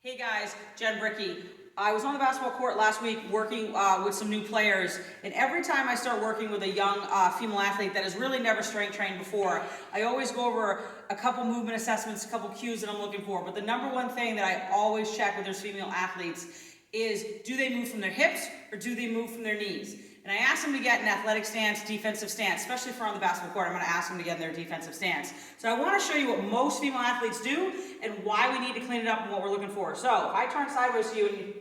Hey guys, Jen Brickey. I was on the basketball court last week working with some new players, and every time I start working with a young female athlete that has really never strength trained before, I always go over a couple movement assessments, a couple cues that I'm looking for. But the number one thing that I always check with those female athletes is, do they move from their hips or do they move from their knees? And I ask them to get an athletic stance, defensive stance, especially if we're on the basketball court. I'm going to ask them to get in their defensive stance. So I want to show you what most female athletes do and why we need to clean it up and what we're looking for. So if I turn sideways to you and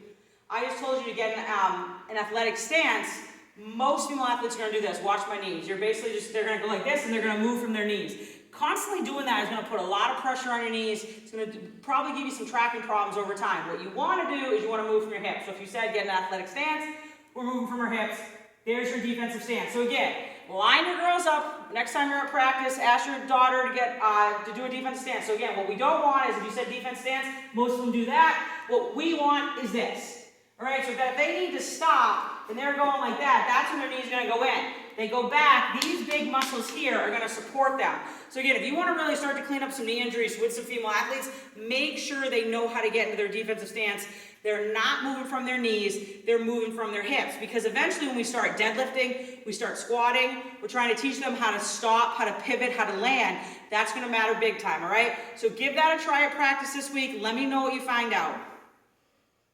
I just told you to get an athletic stance, most female athletes are going to do this. Watch my knees. You're basically they're going to go like this and they're going to move from their knees. Constantly doing that is going to put a lot of pressure on your knees. It's going to probably give you some tracking problems over time. What you want to do is you want to move from your hips. So if you said get an athletic stance, we're moving from our hips. There's your defensive stance. So again, line your girls up. Next time you're at practice, ask your daughter to do a defensive stance. So again, what we don't want is, if you said defense stance, most of them do that. What we want is this. All right, so that if they need to stop and they're going like that, that's when their knees are going to go in. They go back, these big muscles here are going to support them. So again, if you want to really start to clean up some knee injuries with some female athletes, make sure they know how to get into their defensive stance. They're not moving from their knees, they're moving from their hips. Because eventually when we start deadlifting, we start squatting, we're trying to teach them how to stop, how to pivot, how to land. That's going to matter big time, all right? So give that a try at practice this week. Let me know what you find out.